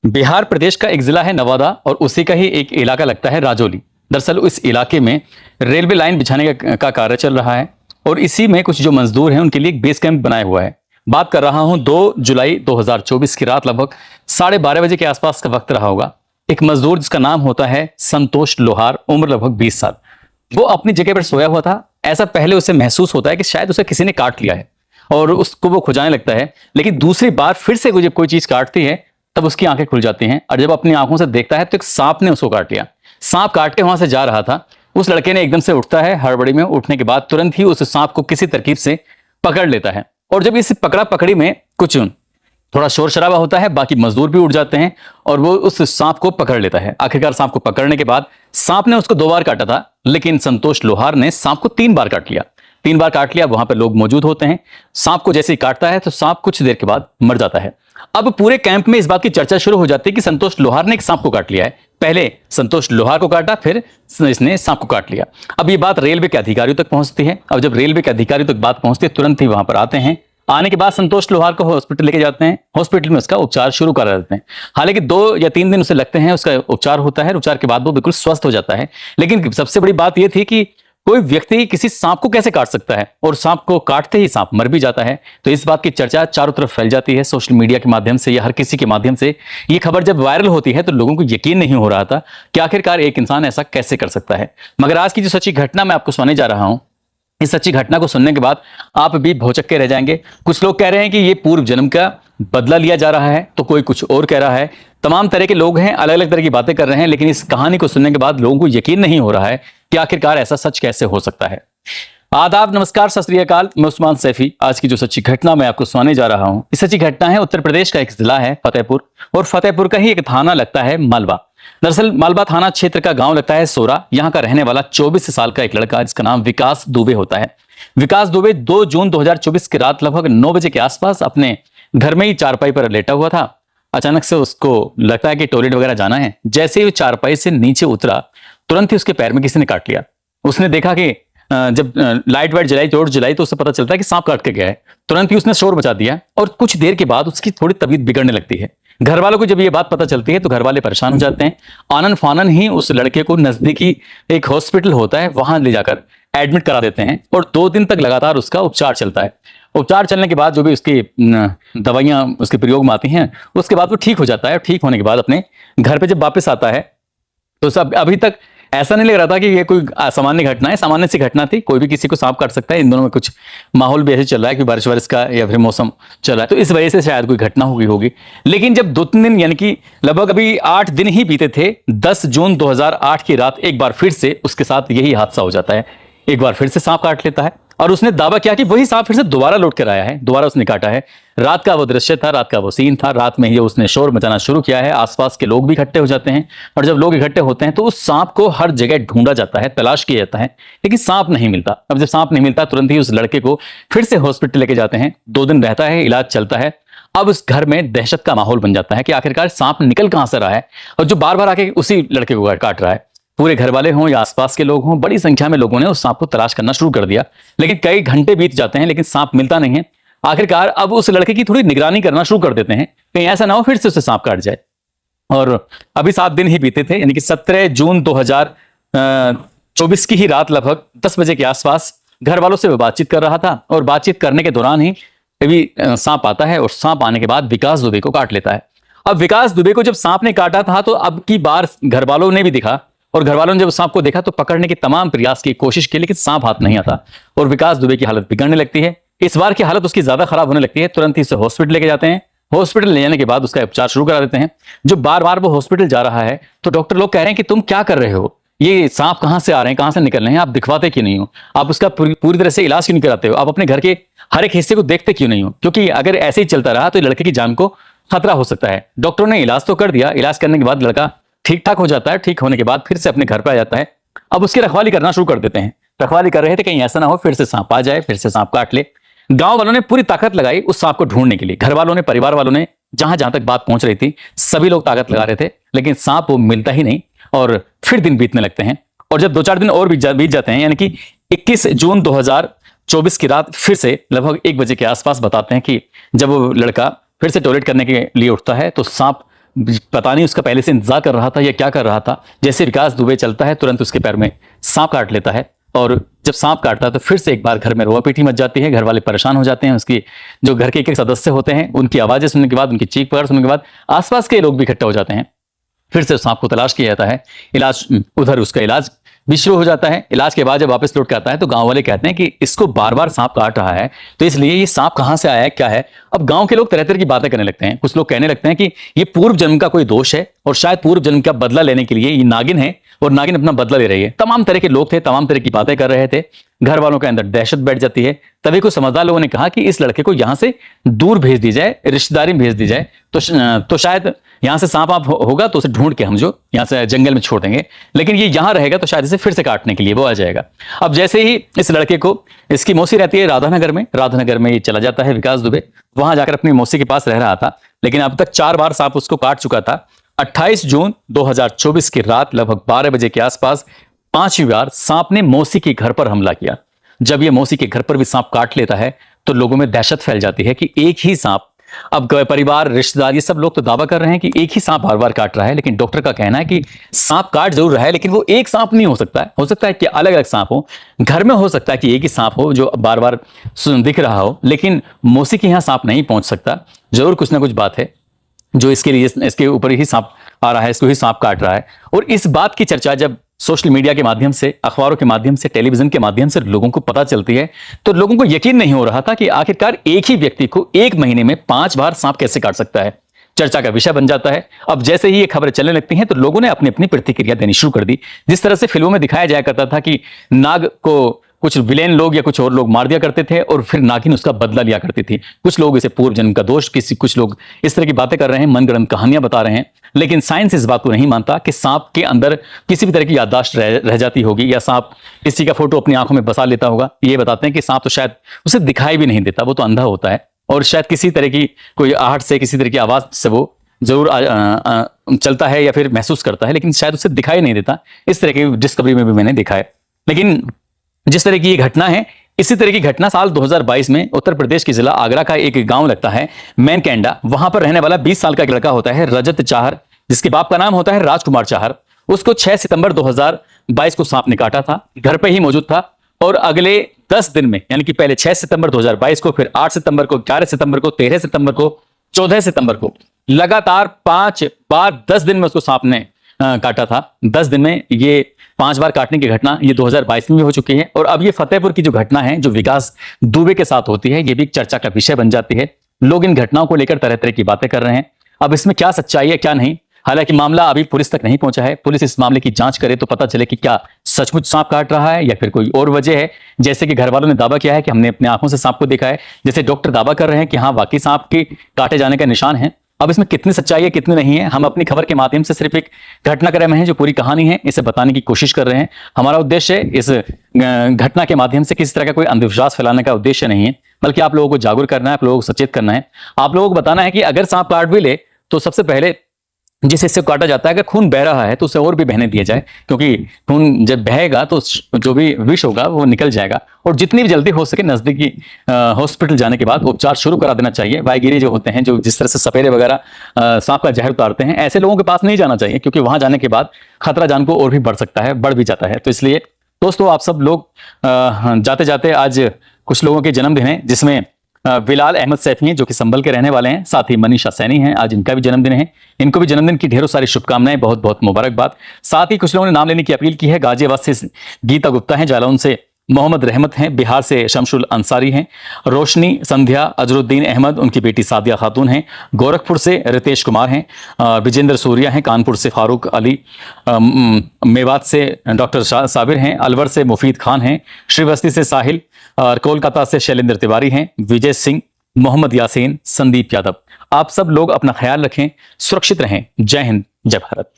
बिहार प्रदेश का एक जिला है नवादा और उसी का ही एक इलाका लगता है राजौली। दरअसल इस इलाके में रेलवे लाइन बिछाने का कार्य चल रहा है और इसी में कुछ जो मजदूर हैं उनके लिए एक बेस कैंप बनाया हुआ है। बात कर रहा हूं 2 जुलाई 2024 की रात लगभग 12:30 बजे के आसपास का वक्त रहा होगा। एक मजदूर जिसका नाम होता है संतोष लोहार, उम्र लगभग 20 साल, वो अपनी जगह पर सोया हुआ था। ऐसा पहले उसे महसूस होता है कि शायद उसे किसी ने काट लिया है और उसको वो खुजाने लगता है, लेकिन दूसरी बार फिर से जब कोई चीज काटती है तब उसकी आंखें खुल जाती हैं और जब अपनी आंखों से देखता है तो एक सांप ने उसको काट लिया। सांप काट के वहां से जा रहा था। उस लड़के ने एकदम से उठता है, हड़बड़ी में उठने के बाद तुरंत ही उस सांप को किसी तरकीब से पकड़ लेता है और जब इस पकड़ा पकड़ी में कुछ थोड़ा शोर शराबा होता है, बाकी मजदूर भी उठ जाते हैं और वो उस सांप को पकड़ लेता है। आखिरकार सांप को पकड़ने के बाद सांप ने उसको 2 बार काटा था, लेकिन संतोष लोहार ने सांप को 3 बार काट लिया। 3 बार काट लिया। वहां पर लोग मौजूद होते हैं। सांप को जैसे ही काटता है तो सांप कुछ देर के बाद मर जाता है। अब पूरे कैंप में इस बात की चर्चा शुरू हो जाती है कि संतोष लोहार ने एक सांप को काट लिया है। पहले संतोष लोहार को काटा, फिर इसने सांप को काट लिया। अब ये बात रेलवे के अधिकारियों तक पहुंचती है। अब जब रेलवे के अधिकारियों तक बात पहुंचती है, तुरंत ही वहां पर आते हैं। आने के बाद संतोष लोहार को हॉस्पिटल लेके जाते हैं। हॉस्पिटल में उसका उपचार शुरू करा देते हैं। हालांकि 2 या 3 दिन उसे लगते हैं, उसका उपचार होता है। उपचार के बाद वो बिल्कुल स्वस्थ हो जाता है। लेकिन सबसे बड़ी बात यह थी कि कोई व्यक्ति किसी सांप को कैसे काट सकता है और सांप को काटते ही सांप मर भी जाता है। तो इस बात की चर्चा चारों तरफ फैल जाती है, सोशल मीडिया के माध्यम से या हर किसी के माध्यम से। ये खबर जब वायरल होती है तो लोगों को यकीन नहीं हो रहा था कि आखिरकार एक इंसान ऐसा कैसे कर सकता है। मगर आज की जो सच्ची घटना मैं आपको सुनाने जा रहा हूं, इस सच्ची घटना को सुनने के बाद आप भी भौचक्के रह जाएंगे। कुछ लोग कह रहे हैं कि ये पूर्व जन्म का बदला लिया जा रहा है, तो कोई कुछ और कह रहा है। तमाम तरह के लोग हैं, अलग अलग तरह की बातें कर रहे हैं, लेकिन इस कहानी को सुनने के बाद लोगों को यकीन नहीं हो रहा है कि आखिरकार ऐसा सच कैसे हो सकता है। आदाब, नमस्कार, सत श्री अकाल। मैं उस्मान सैफी। आज की जो सच्ची घटना मैं आपको सुनाने जा रहा हूं, इस सच्ची घटना है उत्तर प्रदेश का एक जिला है फतेहपुर, और फतेहपुर का ही एक थाना लगता है मालवा। दरअसल मालवा थाना क्षेत्र का गांव लगता है सोरा। यहां का रहने वाला 24 साल का एक लड़का जिसका नाम विकास दुबे होता है। विकास दुबे 2 जून 2024 की रात लगभग 9 बजे के आसपास अपने घर में ही चारपाई पर लेटा हुआ था। अचानक से उसको लगता है कि टॉयलेट वगैरह जाना है। जैसे ही वो चारपाई से नीचे उतरा, तुरंत ही उसके पैर में किसी ने काट लिया। उसने देखा कि जब लाइट वाइट जलाई, टॉर्च जलाई, तो उसे पता चलता है कि सांप काट के गया है। तुरंत ही उसने शोर मचा दिया और कुछ देर के बाद उसकी थोड़ी तबीयत बिगड़ने लगती है। घर वालों को जब ये बात पता चलती है तो घर वाले परेशान हो जाते हैं। आनन फानन ही उस लड़के को नजदीकी एक हॉस्पिटल होता है, वहां ले जाकर एडमिट करा देते हैं और 2 दिन तक लगातार उसका उपचार चलता है। उपचार चलने के बाद जो भी उसकी दवाइयां उसके प्रयोग में आती हैं, उसके बाद वो ठीक हो जाता है। ठीक होने के बाद अपने घर पे जब वापस आता है तो सब अभी तक ऐसा नहीं लग रहा था कि ये कोई सामान्य घटना है। सामान्य सी घटना थी, कोई भी किसी को सांप काट सकता है। इन दोनों में कुछ माहौल भी ऐसे चल रहा है कि बारिश वारिश का या फिर मौसम चल रहा है, तो इस वजह से शायद कोई घटना हुई होगी। लेकिन जब 2-3 दिन यानी कि लगभग अभी 8 दिन ही बीते थे, 10 जून 2008 की रात एक बार फिर से उसके साथ यही हादसा हो जाता है। एक बार फिर से सांप काट लेता है और उसने दावा किया कि वही सांप फिर से दोबारा लौट कर आया है, दोबारा उसने काटा है। रात का वो दृश्य था, रात का वो सीन था। रात में ही उसने शोर मचाना शुरू किया है। आसपास के लोग भी इकट्ठे हो जाते हैं और जब लोग इकट्ठे होते हैं तो उस सांप को हर जगह ढूंढा जाता है, तलाश किया जाता है, लेकिन सांप नहीं मिलता। अब जब सांप नहीं मिलता, तुरंत ही उस लड़के को फिर से हॉस्पिटल लेके जाते हैं। 2 दिन रहता है, इलाज चलता है। अब उस घर में दहशत का माहौल बन जाता है कि आखिरकार सांप निकल कहां से रहा है और जो बार बार आके उसी लड़के को काट रहा है। पूरे घर वाले हों या आसपास के लोग हों, बड़ी संख्या में लोगों ने उस सांप को तलाश करना शुरू कर दिया, लेकिन कई घंटे बीत जाते हैं, लेकिन सांप मिलता नहीं है। आखिरकार अब उस लड़के की थोड़ी निगरानी करना शुरू कर देते हैं, कहीं ऐसा ना हो फिर से उसे सांप काट जाए। और अभी 7 दिन ही बीते थे, यानी कि 17 जून 2024 की ही रात लगभग 10 बजे के आसपास घर वालों से वो बातचीत कर रहा था और बातचीत करने के दौरान ही कभी सांप आता है और सांप आने के बाद विकास दुबे को काट लेता है। अब विकास दुबे को जब सांप ने काटा था तो अब की बार घर वालों ने भी दिखा और घर वालों ने जब सांप को देखा तो पकड़ने के तमाम प्रयास की कोशिश की, लेकिन सांप हाथ नहीं आता और विकास दुबे की हालत बिगड़ने लगती है। इस बार की हालत उसकी ज्यादा खराब होने लगती है। तुरंत ही उसे हॉस्पिटल लेके जाते हैं। हॉस्पिटल ले जाने के बाद उसका उपचार शुरू करा देते हैं। जो बार बार वो हॉस्पिटल जा रहा है तो डॉक्टर लोग कह रहे हैं कि तुम क्या कर रहे हो, ये सांप कहां से आ रहे हैं, कहां से निकल रहे हैं, आप दिखवाते क्यों नहीं हो, आप उसका पूरी तरह से इलाज क्यों नहीं कराते हो, आप अपने घर के हर एक हिस्से को देखते क्यों नहीं हो, क्योंकि अगर ऐसे ही चलता रहा तो लड़के की जान को खतरा हो सकता है। डॉक्टरों ने इलाज तो कर दिया। इलाज करने के बाद लड़का ठीक ठाक हो जाता है। ठीक होने के बाद फिर से अपने घर पे आ जाता है। अब उसकी रखवाली करना शुरू कर देते हैं। रखवाली कर रहे थे कहीं ऐसा ना हो फिर से सांप आ जाए, फिर से सांप काट ले। गांव वालों ने पूरी ताकत लगाई उस सांप को ढूंढने के लिए। घर वालों ने, परिवार वालों ने, जहां जहां तक बात पहुंच रही थी, सभी लोग ताकत लगा रहे थे, लेकिन सांप वो मिलता ही नहीं और फिर दिन बीतने लगते हैं। और जब 2-4 दिन और बीत जाते हैं, यानी कि 21 जून 2024 की रात फिर से लगभग 1 बजे के आसपास बताते हैं कि जब वो लड़का फिर से टॉयलेट करने के लिए उठता है तो सांप पता नहीं उसका पहले से इंतजार कर रहा था या क्या कर रहा था। जैसे विकास दुबे चलता है तुरंत उसके पैर में सांप काट लेता है, और जब सांप काटता है तो फिर से एक बार घर में रोआ पीटी मच जाती है। घर वाले परेशान हो जाते हैं, उसकी जो घर के एक एक सदस्य होते हैं उनकी आवाजें सुनने के बाद, उनकी चीख पुकार सुनने के बाद आसपास के लोग भी इकट्ठा हो जाते हैं। फिर से उस सांप को तलाश किया जाता है, इलाज उधर उसका इलाज भी शुरू हो जाता है। इलाज के बाद जब वापस लौट के आता है तो गांव वाले कहते हैं कि इसको बार बार सांप काट रहा है, तो इसलिए ये सांप कहां से आया है, क्या है। अब गांव के लोग तरह तरह की बातें करने लगते हैं। कुछ लोग कहने लगते हैं कि ये पूर्व जन्म का कोई दोष है और शायद पूर्व जन्म का बदला लेने के लिए ये नागिन है और नागिन अपना बदला ले रही है। तमाम तरह के लोग थे, तमाम तरह की बातें कर रहे थे। घर वालों के अंदर दहशत बैठ जाती है। तभी कुछ समझदार लोगों ने कहा कि इस लड़के को यहां से दूर भेज दी जाए, रिश्तेदारी में भेज दी जाए, तो शायद यहां से सांप आप होगा तो उसे ढूंढ के हम जो यहां से जंगल में छोड़ देंगे, लेकिन ये यहां रहेगा तो शायद इसे फिर से काटने के लिए वो आ जाएगा। अब जैसे ही इस लड़के को, इसकी मौसी रहती है राधानगर में ये चला जाता है विकास दुबे। वहां जाकर अपनी मौसी के पास रह रहा था, लेकिन अब तक 4 बार सांप उसको काट चुका था। 28 जून 2024 की रात लगभग 12 बजे के आसपास 5वीं बार सांप ने मौसी के घर पर हमला किया। जब ये मौसी के घर पर भी सांप काट लेता है तो लोगों में दहशत फैल जाती है कि एक ही सांप, अब परिवार, रिश्तेदार, ये सब लोग तो दावा कर रहे हैं कि एक ही सांप बार बार काट रहा है, लेकिन डॉक्टर का कहना है कि सांप काट जरूर रहा है, लेकिन वो एक सांप नहीं हो सकता है कि अलग अलग सांप हो। घर में हो सकता है कि एक ही सांप हो जो बार बार दिख रहा हो, लेकिन मौसी के यहां सांप नहीं पहुंच सकता। जरूर कुछ ना कुछ बात है जो इसके लिए, इसके ऊपर ही सांप आ रहा है, इसको ही सांप काट रहा है। और इस बात की चर्चा जब सोशल मीडिया के माध्यम से, अखबारों के माध्यम से, टेलीविजन के माध्यम से लोगों को पता चलती है, तो लोगों को यकीन नहीं हो रहा था कि आखिरकार एक ही व्यक्ति को एक महीने में 5 बार सांप कैसे काट सकता है। चर्चा का विषय बन जाता है। अब जैसे ही ये खबरें चलने लगती हैं तो लोगों ने अपनी अपनी प्रतिक्रिया देनी शुरू कर दी। जिस तरह से फिल्मों में दिखाया जाया करता था कि नाग को कुछ विलेन लोग या कुछ और लोग मार दिया करते थे और फिर नागिन उसका बदला लिया करती थी। कुछ लोग इसे पूर्व जन्म का दोष, कुछ लोग इस तरह की बातें कर रहे हैं, मनगढ़ंत कहानियां बता रहे हैं, लेकिन साइंस इस बात को नहीं मानता कि सांप के अंदर किसी भी तरह की याददाश्त रह जाती होगी या सांप किसी का फोटो अपनी आंखों में बसा लेता होगा। ये बताते हैं कि सांप तो शायद उसे दिखाई भी नहीं देता, वो तो अंधा होता है और शायद किसी तरह की कोई आहट से, किसी तरह की आवाज से वो जरूर चलता है या फिर महसूस करता है, लेकिन शायद उसे दिखाई नहीं देता। इस तरह की डिस्कवरी में भी मैंने देखा है। लेकिन जिस तरह की ये घटना है, इसी तरह की घटना साल 2022 में उत्तर प्रदेश के जिला आगरा का एक गांव लगता है मैनकैंडा। वहां पर रहने वाला 20 साल का एक लड़का होता है रजत चाहर, जिसके बाप का नाम होता है राजकुमार चाहर। उसको 6 सितंबर 2022 को सांप ने काटा था, घर पे ही मौजूद था और अगले 10 दिन में, यानी कि पहले 6 सितंबर 2022 को, फिर 8 सितंबर को, 11 सितंबर को, 13 सितंबर को, 14 सितंबर को, लगातार 5 बार 10 दिन में उसको सांप ने काटा था। 10 दिन में ये 5 बार काटने की घटना ये 2022 में भी हो चुकी है। और अब ये फतेहपुर की जो घटना है जो विकास दुबे के साथ होती है, ये भी एक चर्चा का विषय बन जाती है। लोग इन घटनाओं को लेकर तरह तरह की बातें कर रहे हैं। अब इसमें क्या सच्चाई है क्या नहीं, हालांकि मामला अभी पुलिस तक नहीं पहुंचा है। पुलिस इस मामले की जांच करे तो पता चले कि क्या सचमुच सांप काट रहा है या फिर कोई और वजह है। जैसे कि घर वालों ने दावा किया है कि हमने अपनी आंखों से सांप को देखा है, जैसे डॉक्टर दावा कर रहे हैं कि हाँ वाकई सांप के काटे जाने का निशान है। अब इसमें कितनी सच्चाई है कितनी नहीं है, हम अपनी खबर के माध्यम से सिर्फ एक घटनाक्रम है जो पूरी कहानी है इसे बताने की कोशिश कर रहे हैं। हमारा उद्देश्य इस घटना के माध्यम से किसी तरह का कोई अंधविश्वास फैलाने का उद्देश्य नहीं है, बल्कि आप लोगों को जागरूक करना है, आप लोगों को सचेत करना है। आप लोगों को बताना है कि अगर सांप काट भी ले तो सबसे पहले जिस हिस्से को काटा जाता है, अगर खून बह रहा है तो उसे और भी बहने दिया जाए, क्योंकि खून जब बहेगा तो जो भी विष होगा वो निकल जाएगा। और जितनी भी जल्दी हो सके नजदीकी हॉस्पिटल जाने के बाद उपचार शुरू करा देना चाहिए। वाईगिरी जो होते हैं, जो जिस तरह से सपेरे वगैरह सांप का जहर उतारते हैं, ऐसे लोगों के पास नहीं जाना चाहिए, क्योंकि वहां जाने के बाद खतरा जान को और भी बढ़ सकता है, बढ़ भी जाता है। तो इसलिए दोस्तों आप सब लोग जाते जाते, आज कुछ लोगों के जन्मदिन है, जिसमें बिलाल अहमद सैफी हैं जो कि संभल के रहने वाले हैं, साथ ही मनीषा सैनी हैं, आज इनका भी जन्मदिन है। इनको भी जन्मदिन की ढेरों सारी शुभकामनाएं, बहुत बहुत मुबारकबाद। साथ ही कुछ लोगों ने नाम लेने की अपील की है। गाजियाबाद से गीता गुप्ता हैं, जालौन से मोहम्मद रहमत हैं, बिहार से शमशुल अंसारी हैं, रोशनी संध्या अजरुद्दीन अहमद उनकी बेटी सादिया खातून हैं, गोरखपुर से रितेश कुमार हैं, विजेंद्र सूर्या हैं, कानपुर से फारूक अली, मेवात से डॉक्टर साबिर हैं, अलवर से मुफीद खान हैं, श्रीवस्ती से साहिल, और कोलकाता से शैलेंद्र तिवारी हैं, विजय सिंह, मोहम्मद यासीन, संदीप यादव। आप सब लोग अपना ख्याल रखें, सुरक्षित रहें। जय हिंद, जय भारत।